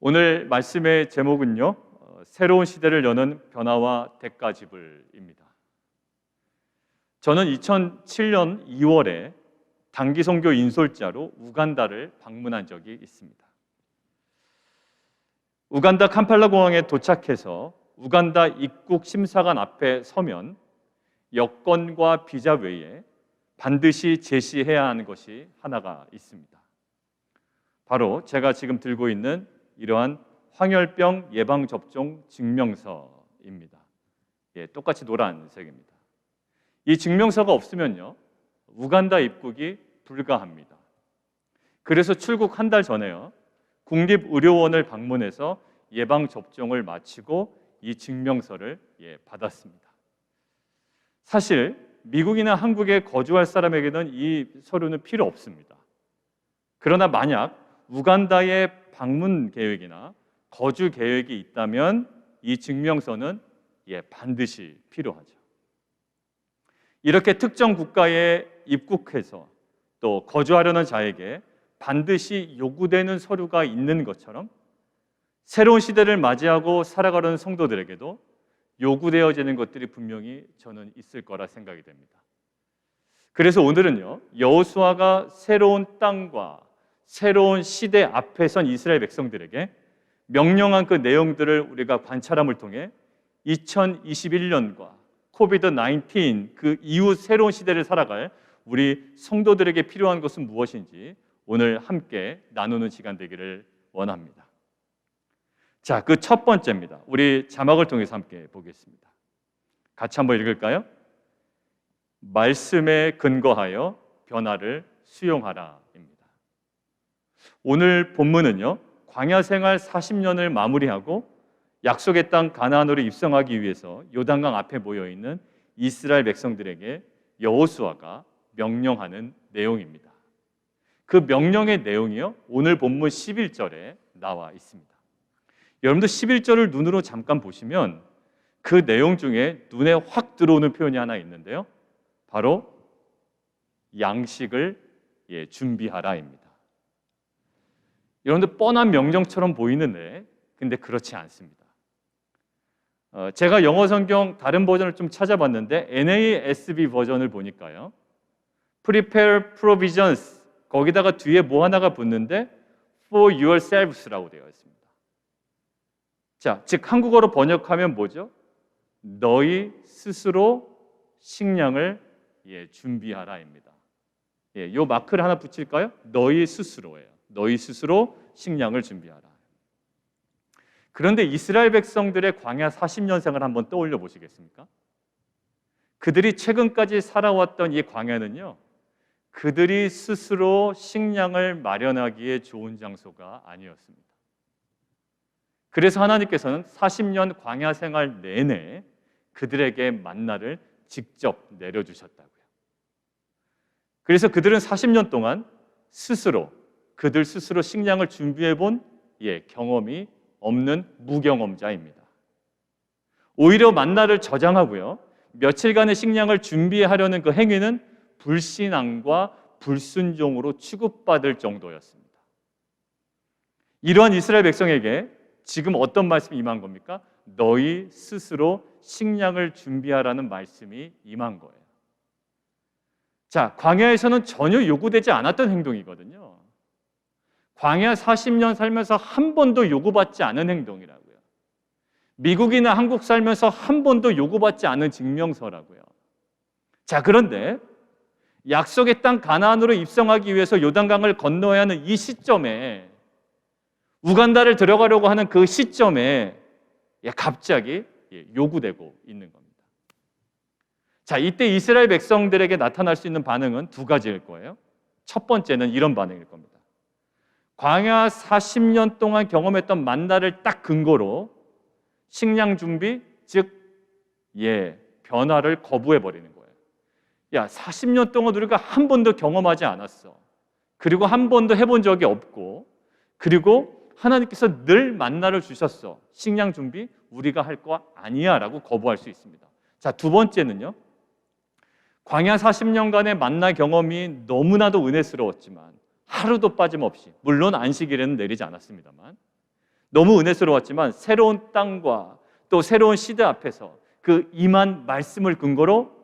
오늘 말씀의 제목은요, 새로운 시대를 여는 변화와 대가지불입니다. 저는 2007년 2월에 단기 선교 인솔자로 우간다를 방문한 적이 있습니다. 우간다 캄팔라 공항에 도착해서 우간다 입국 심사관 앞에 서면 여권과 비자 외에 반드시 제시해야 하는 것이 하나가 있습니다. 바로 제가 지금 들고 있는 이러한 황열병 예방접종 증명서입니다. 똑같이 노란색입니다. 이 증명서가 없으면요, 우간다 입국이 불가합니다. 그래서 출국 한 달 전에요, 국립의료원을 방문해서 예방접종을 마치고 이 증명서를 받았습니다. 사실 미국이나 한국에 거주할 사람에게는 이 서류는 필요 없습니다. 그러나 만약 우간다에 방문 계획이나 거주 계획이 있다면 이 증명서는 반드시 필요하죠. 이렇게 특정 국가에 입국해서 또 거주하려는 자에게 반드시 요구되는 서류가 있는 것처럼 새로운 시대를 맞이하고 살아가려는 성도들에게도 요구되어지는 것들이 분명히 저는 있을 거라 생각이 됩니다. 그래서 오늘은요, 여호수아가 새로운 땅과 새로운 시대 앞에 선 이스라엘 백성들에게 명령한 그 내용들을 우리가 관찰함을 통해 2021년과 코비드-19 그 이후 새로운 시대를 살아갈 우리 성도들에게 필요한 것은 무엇인지 오늘 함께 나누는 시간 되기를 원합니다. 자, 그 첫 번째입니다. 우리 자막을 통해서 함께 보겠습니다. 같이 한번 읽을까요? 말씀에 근거하여 변화를 수용하라입니다. 오늘 본문은요, 광야 생활 40년을 마무리하고 약속의 땅 가나안으로 입성하기 위해서 요단강 앞에 모여 있는 이스라엘 백성들에게 여호수아가 명령하는 내용입니다. 그 명령의 내용이요, 오늘 본문 11절에 나와 있습니다. 여러분들 11절을 눈으로 잠깐 보시면 그 내용 중에 눈에 확 들어오는 표현이 하나 있는데요, 바로 양식을 준비하라입니다. 여러분들 뻔한 명령처럼 보이는데 근데 그렇지 않습니다. 제가 영어 성경 다른 버전을 좀 찾아봤는데 NASB 버전을 보니까요, Prepare provisions, 거기다가 뒤에 뭐 하나가 붙는데 For yourselves라고 되어 있습니다. 자, 즉 한국어로 번역하면 뭐죠? 너희 스스로 식량을 준비하라입니다. 요 마크를 하나 붙일까요? 너희 스스로예요. 너희 스스로 식량을 준비하라. 그런데 이스라엘 백성들의 광야 40년 생활을 한번 떠올려 보시겠습니까? 그들이 최근까지 살아왔던 이 광야는요, 그들이 스스로 식량을 마련하기에 좋은 장소가 아니었습니다. 그래서 하나님께서는 40년 광야 생활 내내 그들에게 만나를 직접 내려주셨다고요. 그래서 그들은 40년 동안 그들 스스로 식량을 준비해 본 경험이 없는 무경험자입니다. 오히려 만나를 저장하고요, 며칠간의 식량을 준비하려는 그 행위는 불신앙과 불순종으로 취급받을 정도였습니다. 이러한 이스라엘 백성에게 지금 어떤 말씀이 임한 겁니까? 너희 스스로 식량을 준비하라는 말씀이 임한 거예요. 자, 광야에서는 전혀 요구되지 않았던 행동이거든요. 광야 40년 살면서 한 번도 요구받지 않은 행동이라고요. 미국이나 한국 살면서 한 번도 요구받지 않은 증명서라고요. 자, 그런데 약속의 땅 가나안으로 입성하기 위해서 요단강을 건너야 하는 이 시점에, 우간다를 들어가려고 하는 그 시점에 갑자기 요구되고 있는 겁니다. 자, 이때 이스라엘 백성들에게 나타날 수 있는 반응은 두 가지일 거예요. 첫 번째는 이런 반응일 겁니다. 광야 40년 동안 경험했던 만나를 딱 근거로 식량 준비, 즉 변화를 거부해버리는 거예요. 야, 40년 동안 우리가 한 번도 경험하지 않았어. 그리고 한 번도 해본 적이 없고, 그리고 하나님께서 늘 만나를 주셨어. 식량 준비 우리가 할 거 아니야 라고 거부할 수 있습니다. 자, 두 번째는요, 광야 40년간의 만나 경험이 너무나도 은혜스러웠지만 하루도 빠짐없이, 물론 안식일에는 내리지 않았습니다만 너무 은혜스러웠지만 새로운 땅과 또 새로운 시대 앞에서 그 임한 말씀을 근거로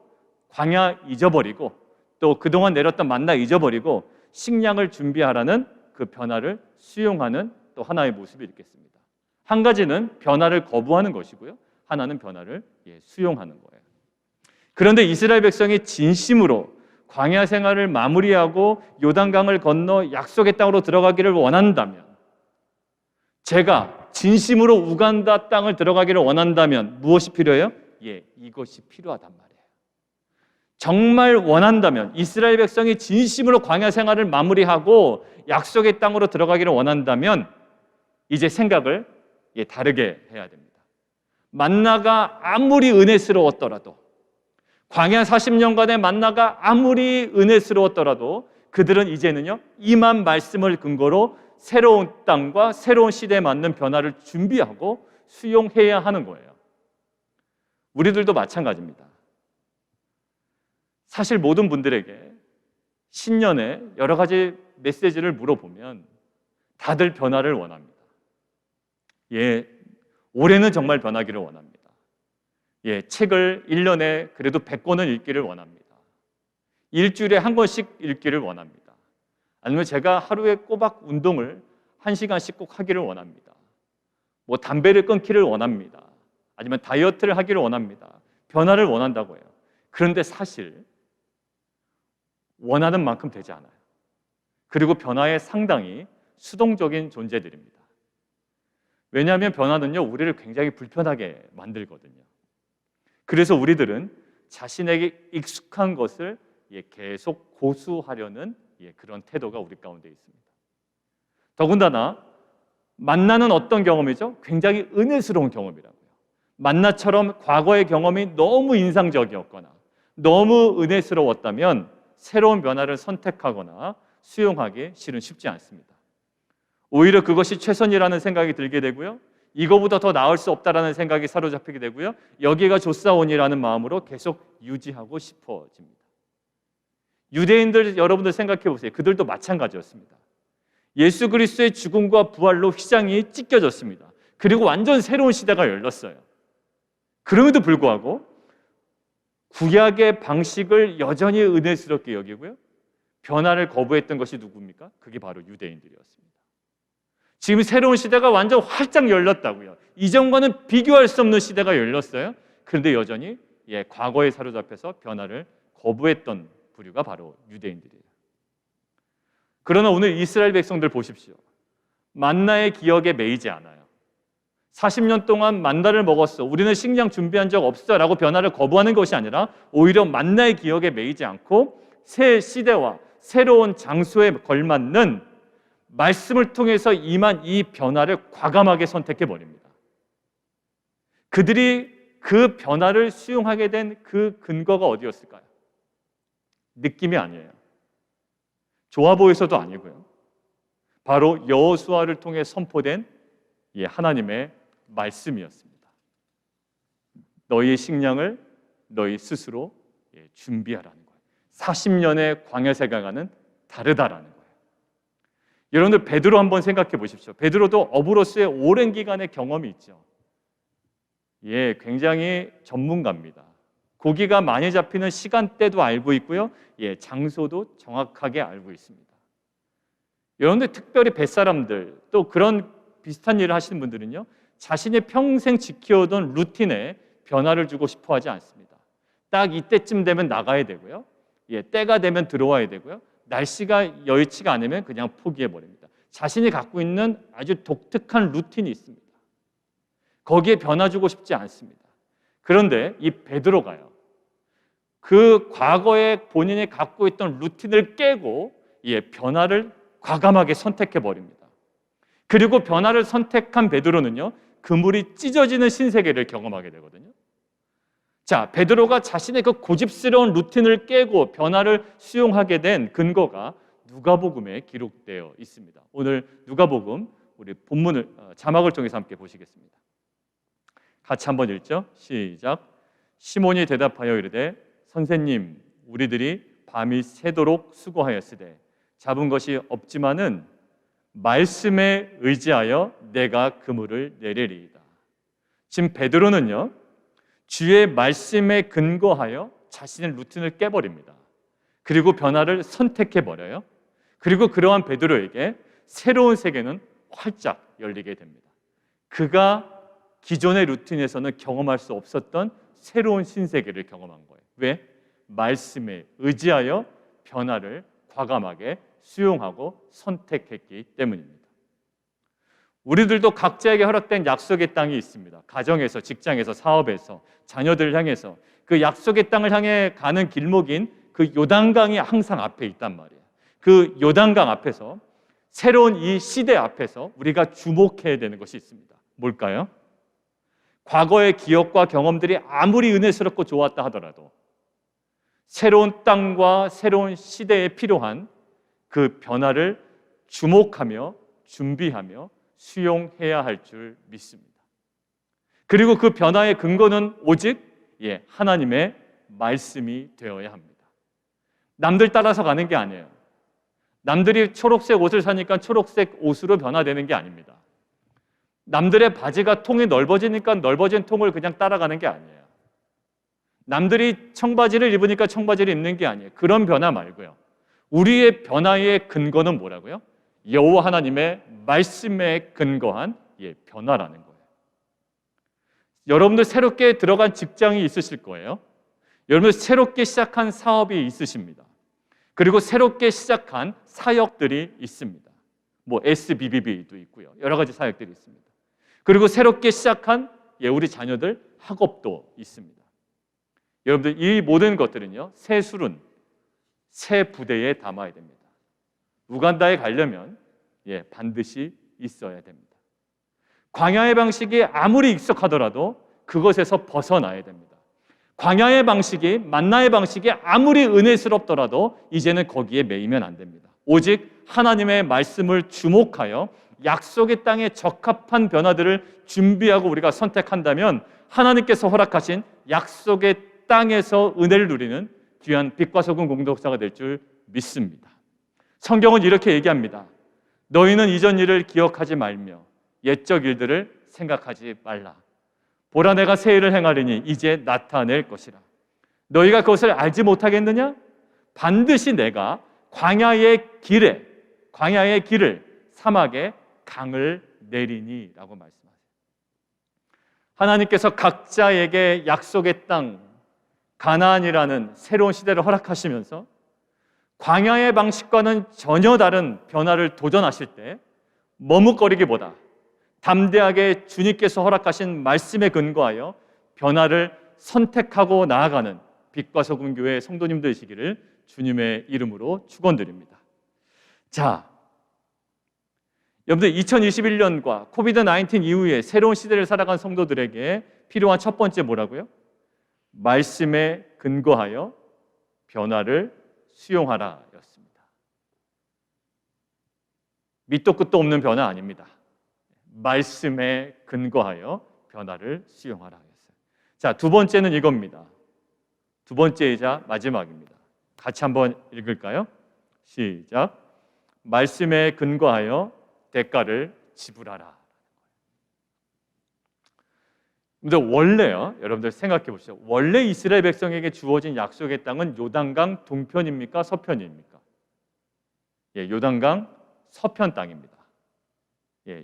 광야 잊어버리고 또 그동안 내렸던 만나 잊어버리고 식량을 준비하라는 그 변화를 수용하는 또 하나의 모습이 있겠습니다. 한 가지는 변화를 거부하는 것이고요, 하나는 변화를 수용하는 거예요. 그런데 이스라엘 백성이 진심으로 광야 생활을 마무리하고 요단강을 건너 약속의 땅으로 들어가기를 원한다면, 제가 진심으로 우간다 땅을 들어가기를 원한다면 무엇이 필요해요? 이것이 필요하단 말이에요. 정말 원한다면, 이스라엘 백성이 진심으로 광야 생활을 마무리하고 약속의 땅으로 들어가기를 원한다면 이제 생각을 다르게 해야 됩니다. 만나가 아무리 은혜스러웠더라도, 광야 40년간의 만나가 아무리 은혜스러웠더라도 그들은 이제는요, 임한 말씀을 근거로 새로운 땅과 새로운 시대에 맞는 변화를 준비하고 수용해야 하는 거예요. 우리들도 마찬가지입니다. 사실 모든 분들에게 신년에 여러 가지 메시지를 물어보면 다들 변화를 원합니다. 올해는 정말 변하기를 원합니다. 책을 1년에 그래도 100권은 읽기를 원합니다. 일주일에 한 권씩 읽기를 원합니다. 아니면 제가 하루에 꼬박 운동을 1시간씩 꼭 하기를 원합니다. 담배를 끊기를 원합니다. 아니면 다이어트를 하기를 원합니다. 변화를 원한다고 해요. 그런데 사실 원하는 만큼 되지 않아요. 그리고 변화에 상당히 수동적인 존재들입니다. 왜냐하면 변화는요, 우리를 굉장히 불편하게 만들거든요. 그래서 우리들은 자신에게 익숙한 것을 계속 고수하려는 그런 태도가 우리 가운데 있습니다. 더군다나 만나는 어떤 경험이죠? 굉장히 은혜스러운 경험이라고요. 만나처럼 과거의 경험이 너무 인상적이었거나 너무 은혜스러웠다면 새로운 변화를 선택하거나 수용하기 실은 쉽지 않습니다. 오히려 그것이 최선이라는 생각이 들게 되고요, 이거보다 더 나을 수 없다라는 생각이 사로잡히게 되고요, 여기가 좋사오니라는 마음으로 계속 유지하고 싶어집니다. 유대인들 여러분들 생각해 보세요. 그들도 마찬가지였습니다. 예수 그리스도의 죽음과 부활로 휘장이 찢겨졌습니다. 그리고 완전 새로운 시대가 열렸어요. 그럼에도 불구하고 구약의 방식을 여전히 은혜스럽게 여기고요, 변화를 거부했던 것이 누굽니까? 그게 바로 유대인들이었습니다. 지금 새로운 시대가 완전 활짝 열렸다고요. 이전과는 비교할 수 없는 시대가 열렸어요. 그런데 여전히 과거에 사로잡혀서 변화를 거부했던 부류가 바로 유대인들이에요. 그러나 오늘 이스라엘 백성들 보십시오. 만나의 기억에 매이지 않아요. 40년 동안 만나를 먹었어, 우리는 식량 준비한 적 없어 라고 변화를 거부하는 것이 아니라 오히려 만나의 기억에 매이지 않고 새 시대와 새로운 장소에 걸맞는 말씀을 통해서 임한 이 변화를 과감하게 선택해버립니다. 그들이 그 변화를 수용하게 된 그 근거가 어디였을까요? 느낌이 아니에요. 좋아 보여서도 아니고요. 바로 여호수아를 통해 선포된 하나님의 말씀이었습니다. 너희의 식량을 너희 스스로 준비하라는 거예요. 40년의 광야 생활과는 다르다라는 거예요. 여러분들 베드로 한번 생각해 보십시오. 베드로도 어부로서의 오랜 기간의 경험이 있죠. 굉장히 전문가입니다. 고기가 많이 잡히는 시간대도 알고 있고요, 장소도 정확하게 알고 있습니다. 여러분들 특별히 뱃사람들 또 그런 비슷한 일을 하시는 분들은요, 자신이 평생 지켜오던 루틴에 변화를 주고 싶어 하지 않습니다. 딱 이때쯤 되면 나가야 되고요, 때가 되면 들어와야 되고요, 날씨가 여의치가 않으면 그냥 포기해버립니다. 자신이 갖고 있는 아주 독특한 루틴이 있습니다. 거기에 변화 주고 싶지 않습니다. 그런데 이 베드로가요, 그 과거에 본인이 갖고 있던 루틴을 깨고 변화를 과감하게 선택해버립니다. 그리고 변화를 선택한 베드로는요, 그물이 찢어지는 신세계를 경험하게 되거든요. 자, 베드로가 자신의 그 고집스러운 루틴을 깨고 변화를 수용하게 된 근거가 누가복음에 기록되어 있습니다. 오늘 누가복음 우리 본문을 자막을 통해서 함께 보시겠습니다. 같이 한번 읽죠. 시작. 시몬이 대답하여 이르되 선생님, 우리들이 밤이 새도록 수고하였으되 잡은 것이 없지만은 말씀에 의지하여 내가 그물을 내리리이다. 지금 베드로는요, 주의 말씀에 근거하여 자신의 루틴을 깨버립니다. 그리고 변화를 선택해버려요. 그리고 그러한 베드로에게 새로운 세계는 활짝 열리게 됩니다. 그가 기존의 루틴에서는 경험할 수 없었던 새로운 신세계를 경험한 거예요. 왜? 말씀에 의지하여 변화를 과감하게 수용하고 선택했기 때문입니다. 우리들도 각자에게 허락된 약속의 땅이 있습니다. 가정에서, 직장에서, 사업에서, 자녀들을 향해서 그 약속의 땅을 향해 가는 길목인 그 요단강이 항상 앞에 있단 말이에요. 그 요단강 앞에서, 새로운 이 시대 앞에서 우리가 주목해야 되는 것이 있습니다. 뭘까요? 과거의 기억과 경험들이 아무리 은혜스럽고 좋았다 하더라도 새로운 땅과 새로운 시대에 필요한 그 변화를 주목하며 준비하며 수용해야 할 줄 믿습니다. 그리고 그 변화의 근거는 오직 하나님의 말씀이 되어야 합니다. 남들 따라서 가는 게 아니에요. 남들이 초록색 옷을 사니까 초록색 옷으로 변화되는 게 아닙니다. 남들의 바지가 통이 넓어지니까 넓어진 통을 그냥 따라가는 게 아니에요. 남들이 청바지를 입으니까 청바지를 입는 게 아니에요. 그런 변화 말고요. 우리의 변화의 근거는 뭐라고요? 여호와 하나님의 말씀에 근거한 변화라는 거예요. 여러분들 새롭게 들어간 직장이 있으실 거예요. 여러분들 새롭게 시작한 사업이 있으십니다. 그리고 새롭게 시작한 사역들이 있습니다. 뭐 SBBB도 있고요. 여러 가지 사역들이 있습니다. 그리고 새롭게 시작한 우리 자녀들 학업도 있습니다. 여러분들 이 모든 것들은요, 새 술은 새 부대에 담아야 됩니다. 우간다에 가려면 반드시 있어야 됩니다. 광야의 방식이 아무리 익숙하더라도 그것에서 벗어나야 됩니다. 광야의 방식이, 만나의 방식이 아무리 은혜스럽더라도 이제는 거기에 매이면 안 됩니다. 오직 하나님의 말씀을 주목하여 약속의 땅에 적합한 변화들을 준비하고 우리가 선택한다면 하나님께서 허락하신 약속의 땅에서 은혜를 누리는 귀한 빛과 소금 공동체가 될 줄 믿습니다. 성경은 이렇게 얘기합니다. 너희는 이전 일을 기억하지 말며 옛적 일들을 생각하지 말라. 보라, 내가 새 일을 행하리니 이제 나타낼 것이라. 너희가 그것을 알지 못하겠느냐? 반드시 내가 광야의 길을 사막에 강을 내리니 라고 말씀하세요. 하나님께서 각자에게 약속의 땅 가나안이라는 새로운 시대를 허락하시면서 광야의 방식과는 전혀 다른 변화를 도전하실 때 머뭇거리기보다 담대하게 주님께서 허락하신 말씀에 근거하여 변화를 선택하고 나아가는 빛과 소금 교회 성도님 되시기를 주님의 이름으로 축원드립니다. 자, 여러분들 2021년과 코비드-19 이후에 새로운 시대를 살아간 성도들에게 필요한 첫 번째 뭐라고요? 말씀에 근거하여 변화를 수용하라 였습니다. 밑도 끝도 없는 변화 아닙니다. 말씀에 근거하여 변화를 수용하라 했어요. 자, 두 번째는 이겁니다. 두 번째이자 마지막입니다. 같이 한번 읽을까요? 시작. 말씀에 근거하여 대가를 지불하라. 근데 원래요, 여러분들 생각해 보시죠. 원래 이스라엘 백성에게 주어진 약속의 땅은 요단강 동편입니까? 서편입니까? 요단강 서편 땅입니다.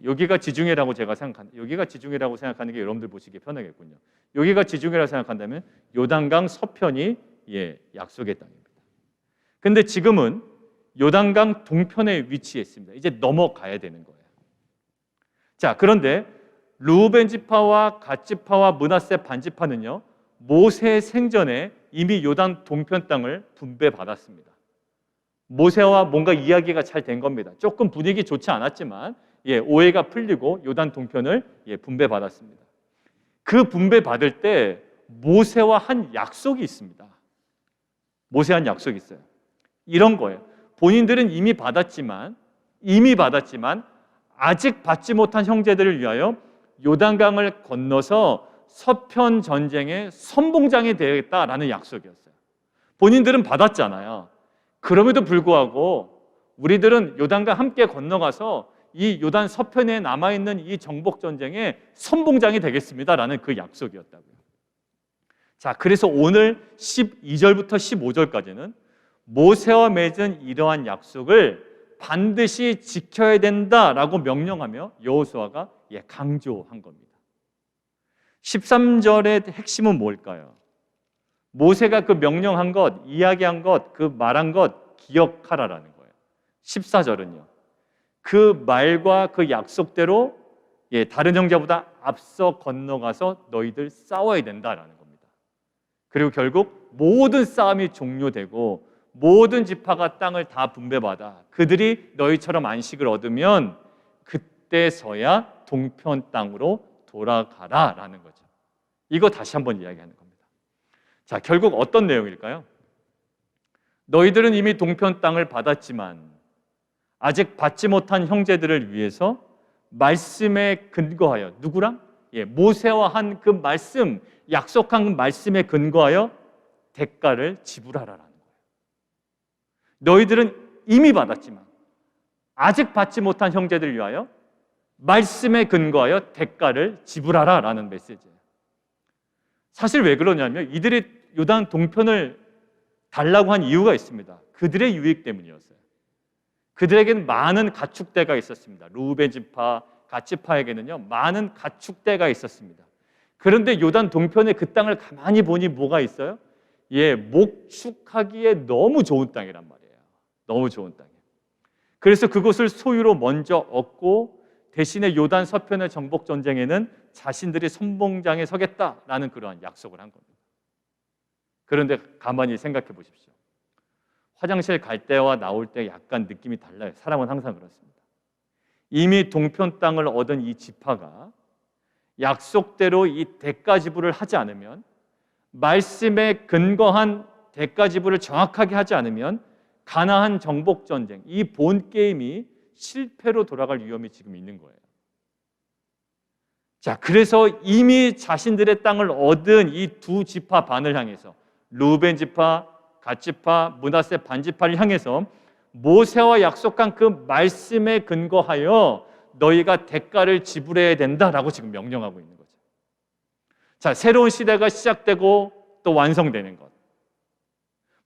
여기가 지중해라고 제가 생각합니다. 여기가 지중해라고 생각하는 게 여러분들 보시기에 편하겠군요. 여기가 지중해라고 생각한다면 요단강 서편이 약속의 땅입니다. 근데 지금은 요단강 동편에 위치해 있습니다. 이제 넘어가야 되는 거예요. 자, 그런데 르우벤 지파와 갓 지파와 므낫세 반 지파는요, 모세 생전에 이미 요단 동편 땅을 분배받았습니다. 모세와 뭔가 이야기가 잘 된 겁니다. 조금 분위기 좋지 않았지만 오해가 풀리고 요단 동편을 분배받았습니다. 그 분배받을 때 모세와 한 약속이 있습니다. 모세한 약속이 있어요. 이런 거예요. 본인들은 이미 받았지만 아직 받지 못한 형제들을 위하여 요단강을 건너서 서편 전쟁의 선봉장이 되겠다라는 약속이었어요. 본인들은 받았잖아요. 그럼에도 불구하고 우리들은 요단강 함께 건너가서 이 요단 서편에 남아있는 이 정복 전쟁의 선봉장이 되겠습니다라는 그 약속이었다고요. 자, 그래서 오늘 12절부터 15절까지는 모세와 맺은 이러한 약속을 반드시 지켜야 된다라고 명령하며 여호수아가 강조한 겁니다. 13절의 핵심은 뭘까요? 모세가 그 명령한 것, 이야기한 것, 그 말한 것 기억하라라는 거예요. 14절은요. 그 말과 그 약속대로 다른 형제보다 앞서 건너가서 너희들 싸워야 된다라는 겁니다. 그리고 결국 모든 싸움이 종료되고 모든 지파가 땅을 다 분배받아 그들이 너희처럼 안식을 얻으면 그때서야 동편 땅으로 돌아가라라는 거죠. 이거 다시 한번 이야기하는 겁니다. 자, 결국 어떤 내용일까요? 너희들은 이미 동편 땅을 받았지만 아직 받지 못한 형제들을 위해서 말씀에 근거하여 누구랑? 모세와 한 그 말씀, 약속한 그 말씀에 근거하여 대가를 지불하라라는 거예요. 너희들은 이미 받았지만 아직 받지 못한 형제들을 위하여 말씀에 근거하여 대가를 지불하라라는 메시지예요. 사실 왜 그러냐면 이들이 요단 동편을 달라고 한 이유가 있습니다. 그들의 유익 때문이었어요. 그들에게는 많은 가축대가 있었습니다. 루벤 지파, 갓 지파에게는요 많은 가축대가 있었습니다. 그런데 요단 동편의 그 땅을 가만히 보니 뭐가 있어요? 목축하기에 너무 좋은 땅이란 말이에요. 너무 좋은 땅이에요. 그래서 그것을 소유로 먼저 얻고 대신에 요단 서편의 정복 전쟁에는 자신들이 선봉장에 서겠다라는 그러한 약속을 한 겁니다. 그런데 가만히 생각해 보십시오. 화장실 갈 때와 나올 때 약간 느낌이 달라요. 사람은 항상 그렇습니다. 이미 동편 땅을 얻은 이 지파가 약속대로 이 대가 지불을 하지 않으면, 말씀에 근거한 대가 지불을 정확하게 하지 않으면 가나안 정복 전쟁, 이 본 게임이 실패로 돌아갈 위험이 지금 있는 거예요. 자, 그래서 이미 자신들의 땅을 얻은 이 두 지파 반을 향해서, 루벤 지파, 갓 지파, 므낫세 반 지파를 향해서 모세와 약속한 그 말씀에 근거하여 너희가 대가를 지불해야 된다라고 지금 명령하고 있는 거죠. 자, 새로운 시대가 시작되고 또 완성되는 것,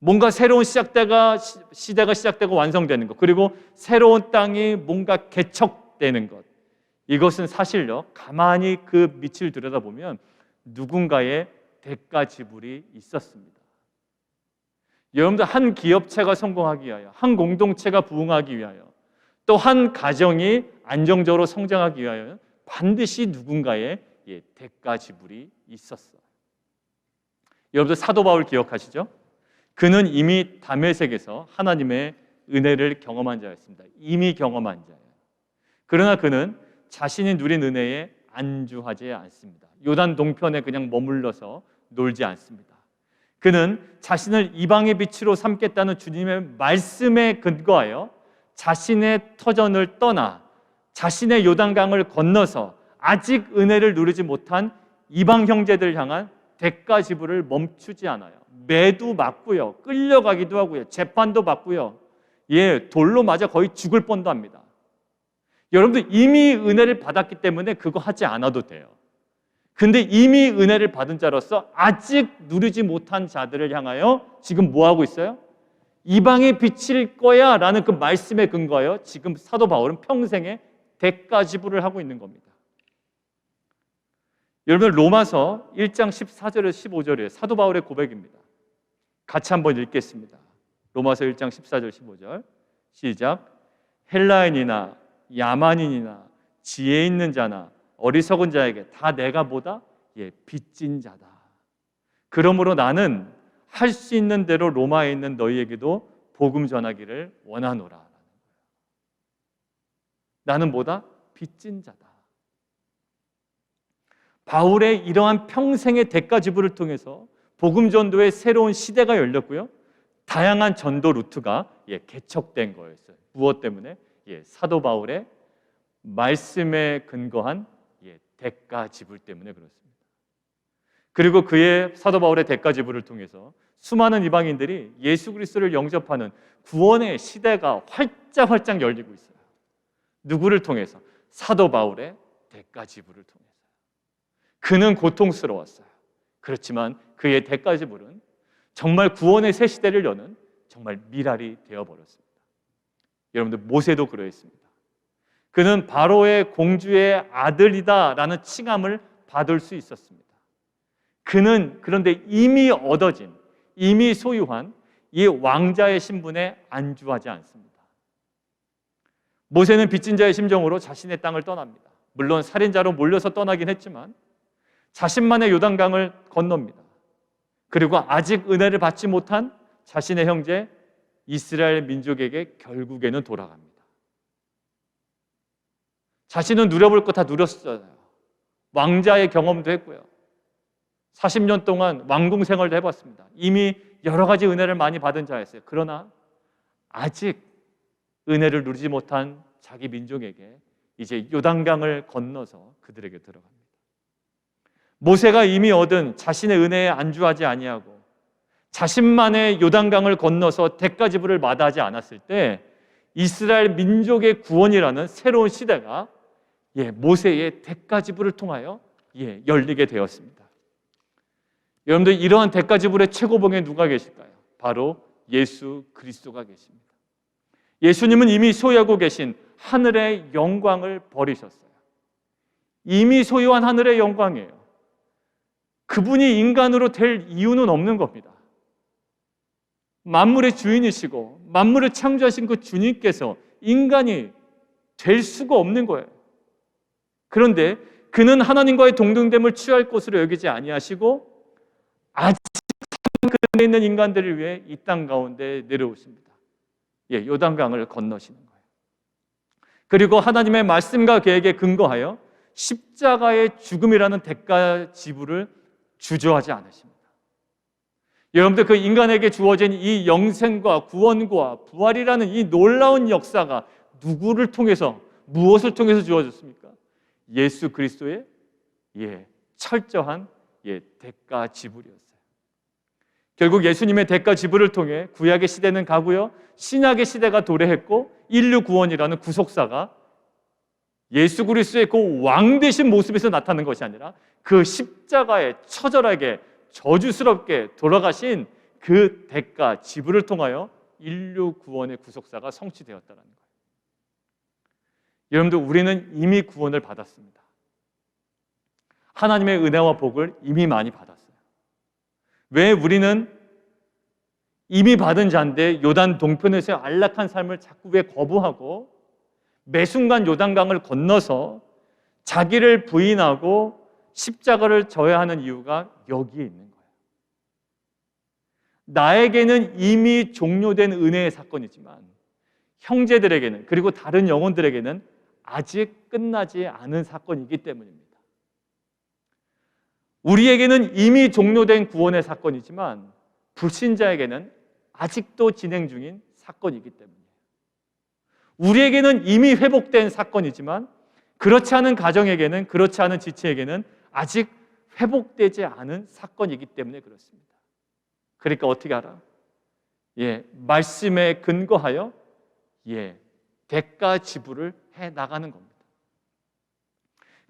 뭔가 새로운 시대가 시작되고 완성되는 것, 그리고 새로운 땅이 뭔가 개척되는 것, 이것은 사실요 가만히 그 밑을 들여다보면 누군가의 대가 지불이 있었습니다. 여러분들, 한 기업체가 성공하기 위하여, 한 공동체가 부흥하기 위하여, 또 한 가정이 안정적으로 성장하기 위하여 반드시 누군가의 대가 지불이 있었어요. 여러분들, 사도 바울 기억하시죠? 그는 이미 다메섹에서 하나님의 은혜를 경험한 자였습니다. 이미 경험한 자예요. 그러나 그는 자신이 누린 은혜에 안주하지 않습니다. 요단 동편에 그냥 머물러서 놀지 않습니다. 그는 자신을 이방의 빛으로 삼겠다는 주님의 말씀에 근거하여 자신의 터전을 떠나 자신의 요단강을 건너서 아직 은혜를 누리지 못한 이방 형제들을 향한 대가 지불을 멈추지 않아요. 매도 맞고요, 끌려가기도 하고요, 재판도 받고요, 돌로 맞아 거의 죽을 뻔도 합니다. 여러분들, 이미 은혜를 받았기 때문에 그거 하지 않아도 돼요. 근데 이미 은혜를 받은 자로서 아직 누리지 못한 자들을 향하여 지금 뭐 하고 있어요? 이방에 비칠 거야 라는 그 말씀에 근거하여 지금 사도 바울은 평생에 대가 지불을 하고 있는 겁니다. 여러분, 로마서 1장 14절에서 15절이에요. 사도 바울의 고백입니다. 같이 한번 읽겠습니다. 로마서 1장 14절 15절 시작. 헬라인이나 야만인이나 지혜 있는 자나 어리석은 자에게 다 내가 뭐다? 빚진 자다. 그러므로 나는 할 수 있는 대로 로마에 있는 너희에게도 복음 전하기를 원하노라. 나는 뭐다? 빚진 자다. 바울의 이러한 평생의 대가 지불을 통해서 복음 전도의 새로운 시대가 열렸고요, 다양한 전도 루트가 개척된 거였어요. 무엇 때문에? 사도 바울의 말씀에 근거한 대가 지불 때문에 그렇습니다. 그리고 그의 사도 바울의 대가 지불을 통해서 수많은 이방인들이 예수 그리스도를 영접하는 구원의 시대가 활짝 열리고 있어요. 누구를 통해서? 사도 바울의 대가 지불을 통해서. 그는 고통스러웠어요. 그렇지만 그의 대가 지불은 정말 구원의 새 시대를 여는 정말 미랄이 되어버렸습니다. 여러분들, 모세도 그러했습니다. 그는 바로의 공주의 아들이다라는 칭함을 받을 수 있었습니다. 그는 그런데 이미 얻어진, 이미 소유한 이 왕자의 신분에 안주하지 않습니다. 모세는 빚진 자의 심정으로 자신의 땅을 떠납니다. 물론 살인자로 몰려서 떠나긴 했지만 자신만의 요단강을 건넙니다. 그리고 아직 은혜를 받지 못한 자신의 형제 이스라엘 민족에게 결국에는 돌아갑니다. 자신은 누려볼 거 다 누렸잖아요. 왕자의 경험도 했고요. 40년 동안 왕궁 생활도 해봤습니다. 이미 여러 가지 은혜를 많이 받은 자였어요. 그러나 아직 은혜를 누리지 못한 자기 민족에게 이제 요단강을 건너서 그들에게 들어갑니다. 모세가 이미 얻은 자신의 은혜에 안주하지 아니하고 자신만의 요단강을 건너서 대가 지불을 마다하지 않았을 때 이스라엘 민족의 구원이라는 새로운 시대가 모세의 대가 지불을 통하여 열리게 되었습니다. 여러분들, 이러한 대가 지불의 최고봉에 누가 계실까요? 바로 예수 그리스도가 계십니다. 예수님은 이미 소유하고 계신 하늘의 영광을 버리셨어요. 이미 소유한 하늘의 영광이에요. 그분이 인간으로 될 이유는 없는 겁니다. 만물의 주인이시고 만물을 창조하신 그 주님께서 인간이 될 수가 없는 거예요. 그런데 그는 하나님과의 동등됨을 취할 것으로 여기지 아니하시고 아직 그에 있는 인간들을 위해 이 땅 가운데 내려오십니다. 요단강을 건너시는 거예요. 그리고 하나님의 말씀과 계획에 근거하여 십자가의 죽음이라는 대가 지불을 주저하지 않으십니다. 여러분들, 그 인간에게 주어진 이 영생과 구원과 부활이라는 이 놀라운 역사가 누구를 통해서, 무엇을 통해서 주어졌습니까? 예수 그리스도의 철저한 대가 지불이었어요. 결국 예수님의 대가 지불을 통해 구약의 시대는 가고요, 신약의 시대가 도래했고 인류 구원이라는 구속사가 예수 그리스도의 그 왕 되신 모습에서 나타나는 것이 아니라 그 십자가에 처절하게 저주스럽게 돌아가신 그 대가 지불을 통하여 인류 구원의 구속사가 성취되었다는 거예요. 여러분들, 우리는 이미 구원을 받았습니다. 하나님의 은혜와 복을 이미 많이 받았어요. 왜 우리는 이미 받은 자인데 요단 동편에서의 안락한 삶을 자꾸 왜 거부하고 매 순간 요단강을 건너서 자기를 부인하고 십자가를 져야 하는 이유가 여기에 있는 거예요. 나에게는 이미 종료된 은혜의 사건이지만 형제들에게는, 그리고 다른 영혼들에게는 아직 끝나지 않은 사건이기 때문입니다. 우리에게는 이미 종료된 구원의 사건이지만 불신자에게는 아직도 진행 중인 사건이기 때문이에요. 우리에게는 이미 회복된 사건이지만 그렇지 않은 가정에게는, 그렇지 않은 지체에게는 아직 회복되지 않은 사건이기 때문에 그렇습니다. 그러니까 어떻게 알아? 말씀에 근거하여 대가 지불을 해 나가는 겁니다.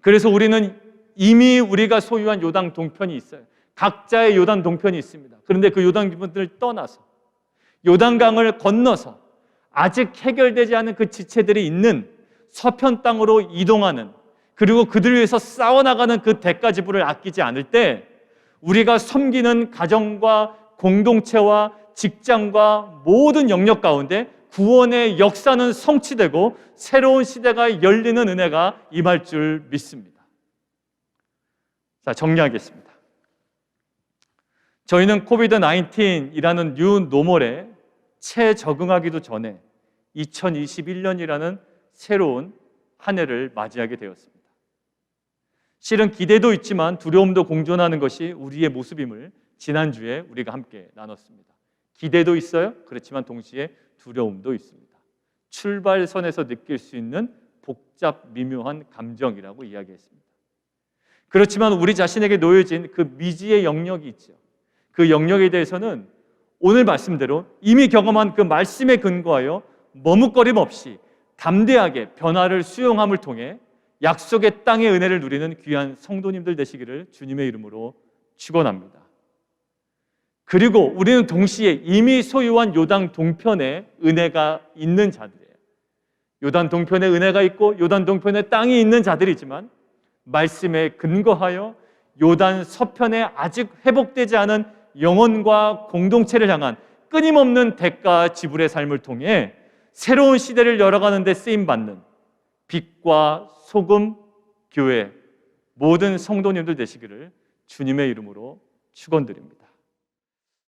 그래서 우리는 이미 우리가 소유한 요단 동편이 있어요. 각자의 요단 동편이 있습니다. 그런데 그 요단 동편을 떠나서 요단강을 건너서 아직 해결되지 않은 그 지체들이 있는 서편 땅으로 이동하는, 그리고 그들 위해서 싸워나가는 그 대가 지불을 아끼지 않을 때 우리가 섬기는 가정과 공동체와 직장과 모든 영역 가운데 구원의 역사는 성취되고 새로운 시대가 열리는 은혜가 임할 줄 믿습니다. 자, 정리하겠습니다. 저희는 코비드-19이라는 뉴 노멀에 채 적응하기도 전에 2021년이라는 새로운 한 해를 맞이하게 되었습니다. 실은 기대도 있지만 두려움도 공존하는 것이 우리의 모습임을 지난주에 우리가 함께 나눴습니다. 기대도 있어요. 그렇지만 동시에 두려움도 있습니다. 출발선에서 느낄 수 있는 복잡 미묘한 감정이라고 이야기했습니다. 그렇지만 우리 자신에게 놓여진 그 미지의 영역이 있죠. 그 영역에 대해서는 오늘 말씀대로 이미 경험한 그 말씀에 근거하여 머뭇거림 없이 담대하게 변화를 수용함을 통해 약속의 땅의 은혜를 누리는 귀한 성도님들 되시기를 주님의 이름으로 축원합니다. 그리고 우리는 동시에 이미 소유한 요단 동편에 은혜가 있는 자들이에요. 요단 동편에 은혜가 있고 요단 동편에 땅이 있는 자들이지만 말씀에 근거하여 요단 서편에 아직 회복되지 않은 영혼과 공동체를 향한 끊임없는 대가 지불의 삶을 통해 새로운 시대를 열어가는 데 쓰임받는 빛과 소금 교회 모든 성도님들 되시기를 주님의 이름으로 축원드립니다.